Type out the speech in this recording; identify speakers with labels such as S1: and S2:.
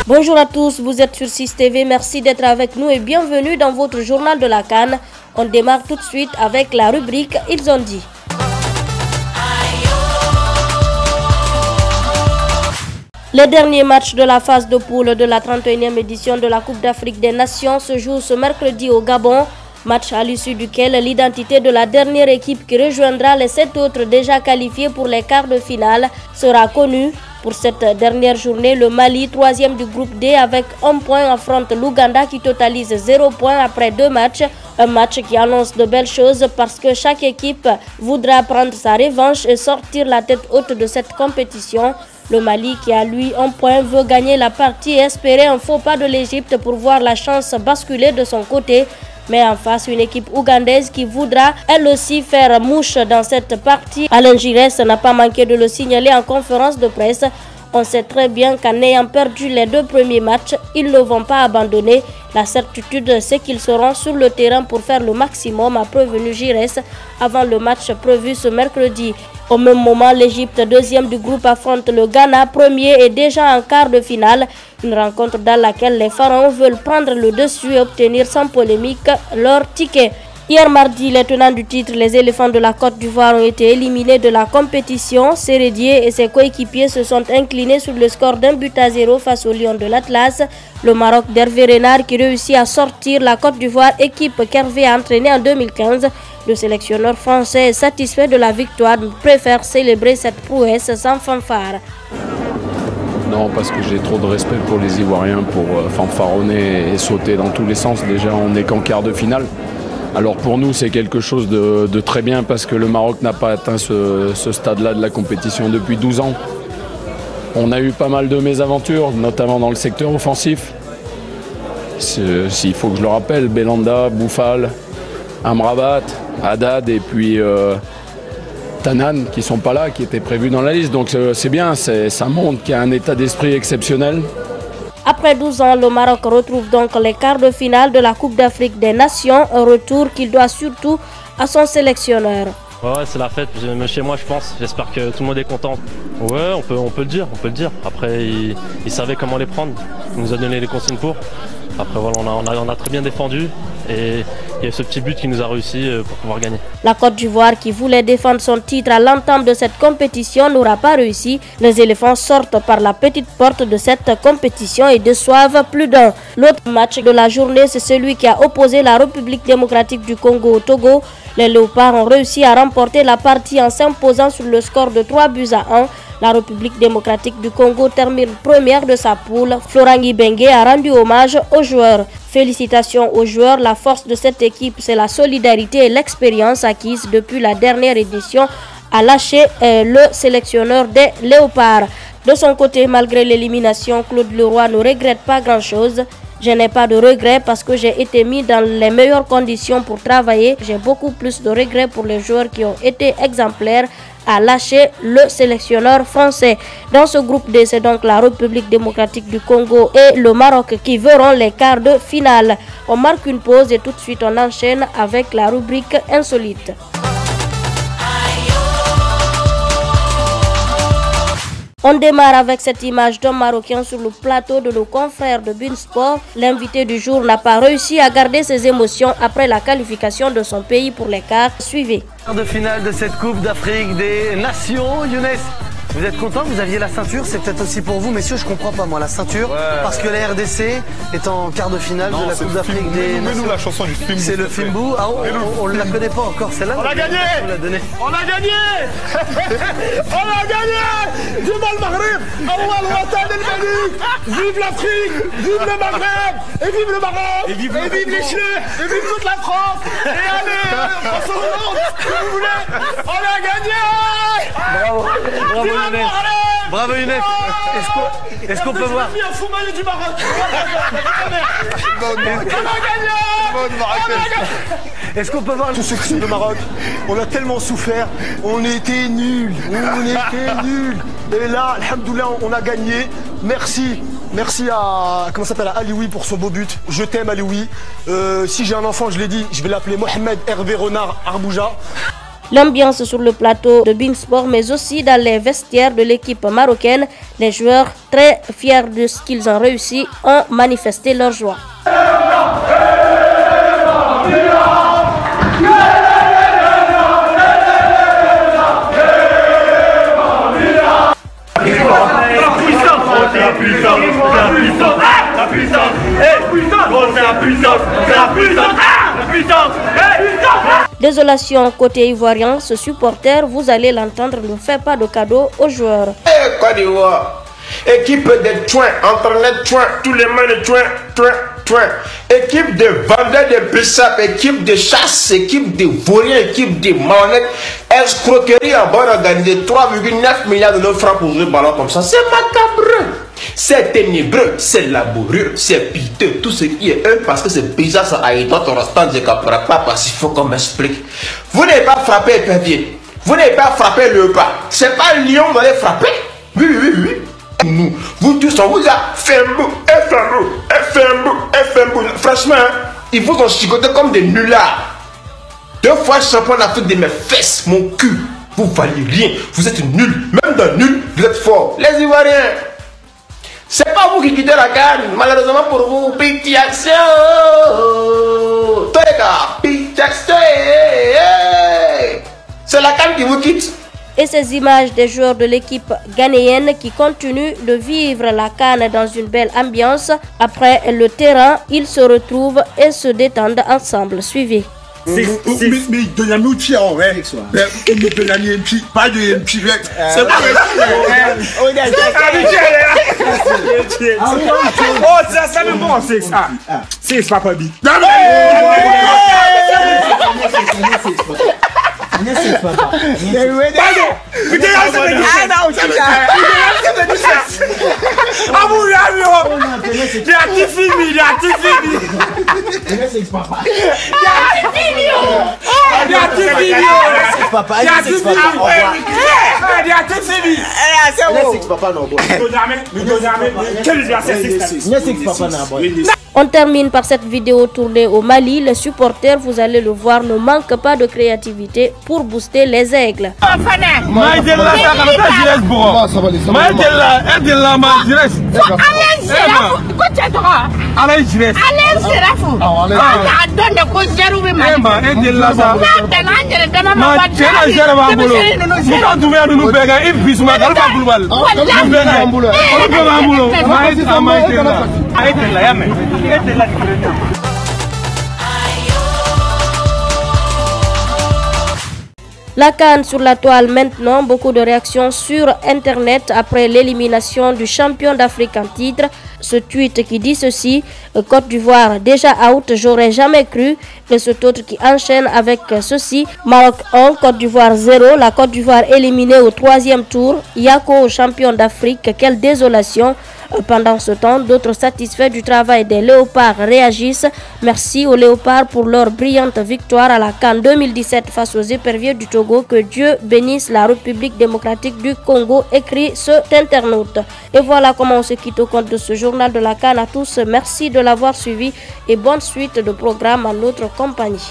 S1: Bonjour à tous, vous êtes sur 6 TV, merci d'être avec nous et bienvenue dans votre journal de la CAN. On démarre tout de suite avec la rubrique « Ils ont dit ». Les derniers matchs de la phase de poule de la 31e édition de la Coupe d'Afrique des Nations se jouent ce mercredi au Gabon. Match à l'issue duquel l'identité de la dernière équipe qui rejoindra les 7 autres déjà qualifiés pour les quarts de finale sera connue. Pour cette dernière journée, le Mali, 3e du groupe D avec 1 point, affronte l'Ouganda qui totalise 0 points après 2 matchs. Un match qui annonce de belles choses parce que chaque équipe voudra prendre sa revanche et sortir la tête haute de cette compétition. Le Mali, qui a lui 1 point, veut gagner la partie et espérer un faux pas de l'Égypte pour voir la chance basculer de son côté. Mais en face, une équipe ougandaise qui voudra elle aussi faire mouche dans cette partie. Alain Giresse n'a pas manqué de le signaler en conférence de presse. On sait très bien qu'en ayant perdu les 2 premiers matchs, ils ne vont pas abandonner. La certitude, c'est qu'ils seront sur le terrain pour faire le maximum, a prévenu Giresse avant le match prévu ce mercredi. Au même moment, l'Égypte, 2e du groupe, affronte le Ghana, 1er et déjà en quart de finale. Une rencontre dans laquelle les Pharaons veulent prendre le dessus et obtenir sans polémique leur ticket. Hier mardi, les tenants du titre, les éléphants de la Côte d'Ivoire, ont été éliminés de la compétition. Sérédier et ses coéquipiers se sont inclinés sur le score d'1-0 face aux Lions de l'Atlas. Le Maroc d'Hervé Renard qui réussit à sortir la Côte d'Ivoire, équipe qu'Hervé a entraînée en 2015. Le sélectionneur français est satisfait de la victoire, mais préfère célébrer cette prouesse sans fanfare.
S2: Non, parce que j'ai trop de respect pour les Ivoiriens pour fanfaronner et sauter dans tous les sens. Déjà, on n'est qu'en quart de finale. Alors pour nous, c'est quelque chose de très bien parce que le Maroc n'a pas atteint ce stade-là de la compétition depuis 12 ans. On a eu pas mal de mésaventures, notamment dans le secteur offensif. S'il faut que je le rappelle, Belanda, Boufal, Amrabat, Haddad et puis Tanan qui ne sont pas là, qui étaient prévus dans la liste. Donc c'est bien, ça montre qu'il y a un état d'esprit exceptionnel.
S1: Après 12 ans, le Maroc retrouve donc les quarts de finale de la Coupe d'Afrique des Nations, un retour qu'il doit surtout à son sélectionneur.
S3: Ouais, c'est la fête, même chez moi je pense, j'espère que tout le monde est content. Ouais, on peut le dire, Après, il savait comment les prendre, il nous a donné les consignes pour. Après voilà, on a très bien défendu et il y a ce petit but qui nous a réussi pour pouvoir gagner.
S1: La Côte d'Ivoire, qui voulait défendre son titre à l'entame de cette compétition, n'aura pas réussi. Les éléphants sortent par la petite porte de cette compétition et déçoivent plus d'un. L'autre match de la journée, c'est celui qui a opposé la République démocratique du Congo au Togo. Les Léopards ont réussi à remporter la partie en s'imposant sur le score de 3-1. La République démocratique du Congo termine première de sa poule. Florent Ibenge a rendu hommage aux joueurs. Félicitations aux joueurs, la force de cette équipe, c'est la solidarité et l'expérience acquise depuis la dernière édition, a lâché le sélectionneur des Léopards. De son côté, malgré l'élimination, Claude Leroy ne regrette pas grand-chose. Je n'ai pas de regrets parce que j'ai été mis dans les meilleures conditions pour travailler. J'ai beaucoup plus de regrets pour les joueurs qui ont été exemplaires, a lâché le sélectionneur français. Dans ce groupe D, c'est donc la République démocratique du Congo et le Maroc qui verront les quarts de finale. On marque une pause et tout de suite on enchaîne avec la rubrique insolite. On démarre avec cette image d'un Marocain sur le plateau de nos confrères de Beansport. L'invité du jour n'a pas réussi à garder ses émotions après la qualification de son pays pour les quarts. Suivez.
S4: Quart de finale de cette Coupe d'Afrique des Nations, Younes. Vous êtes content, vous aviez la ceinture, c'est peut-être aussi pour vous, messieurs, je comprends pas moi, la ceinture, parce que la RDC est en quart de finale de la Coupe d'Afrique des Nations.
S5: Mets-nous la chanson du Fimbou.
S4: C'est le Fimbou, on ne la connaît pas encore, celle-là.
S5: On a gagné. On a gagné. On a gagné. Vive le Maghreb. Allah Watan El Malik. Vive l'Afrique, vive le Maghreb, et vive le Maroc, et vive les Chleux, et vive toute la France. Et allez, François Hollande, si vous voulez, on a gagné.
S4: Bravo, bravo Younes. Bravo Younes. Est-ce qu'on peut voir
S5: un fou maillot du Maroc. On a gagné.
S4: Est-ce qu'on peut voir
S5: tous ceux qui sont de Maroc? On a tellement souffert, on était nuls, Et là, alhamdoulilah, on a gagné. Merci à Alioui pour son beau but. Je t'aime Alioui. Si j'ai un enfant, je l'ai dit, je vais l'appeler Mohamed Hervé Renard Arbouja.
S1: L'ambiance sur le plateau de Beansport, mais aussi dans les vestiaires de l'équipe marocaine, les joueurs, très fiers de ce qu'ils ont réussi, ont manifesté leur joie. Désolation côté ivoirien, ce supporter, vous allez l'entendre, ne fait pas de cadeau aux joueurs.
S6: Côte d'Ivoire, équipe de Chouin, entraîneur Chouin, tous les mains de Chouin, équipe de vendeurs de bissap, équipe de chasse, équipe de vauriens, équipe de malhonnêtes, escroquerie en bonne organisée, 3,9 milliards de francs pour jouer le ballon comme ça, c'est macabre. C'est ténébreux, c'est laborieux, c'est piteux, tout ce qui est eux parce que c'est bizarre, ça a été notre restant de capra, pas parce qu'il faut qu'on m'explique. Vous n'avez pas frappé épervier, vous n'avez pas frappé le pas, c'est pas Lyon qui allait frapper. Oui. Nous, vous tous, on vous a fait un bout, franchement, ils vous ont chicoté comme des nullards. 2 fois champion d'Afrique de mes fesses, mon cul, vous valez rien, vous êtes nuls, même dans nul, vous êtes forts. Les Ivoiriens, c'est pas vous qui quittez la canne, malheureusement pour vous, pitiaxé, tous les gars, pitiaxé, c'est la canne qui vous quitte.
S1: Et ces images des joueurs de l'équipe ghanéenne qui continuent de vivre la CAN dans une belle ambiance. Après le terrain, ils se retrouvent et se détendent ensemble. Suivez.
S5: Mais donne un outil en vrai. Mais donne un outil, pas de outil. C'est pas oh, ça me bon, c'est ça. C'est pas bien.
S1: On termine par cette vidéo tournée au Mali. Les supporters, vous allez le voir, ne manquent pas de créativité pour booster les aigles. La CAN sur la toile maintenant, beaucoup de réactions sur internet après l'élimination du champion d'Afrique en titre. Ce tweet qui dit ceci: Côte d'Ivoire déjà out, j'aurais jamais cru. Et ce autre qui enchaîne avec ceci: Maroc 1, Côte d'Ivoire 0, la Côte d'Ivoire éliminée au 3e tour. Yako champion d'Afrique, quelle désolation. Pendant ce temps, d'autres satisfaits du travail des Léopards réagissent. Merci aux Léopards pour leur brillante victoire à la CAN 2017 face aux éperviers du Togo. Que Dieu bénisse la République démocratique du Congo, écrit cet internaute. Et voilà comment on se quitte au compte de ce journal de la CAN. À tous, merci de l'avoir suivi et bonne suite de programme à notre compagnie.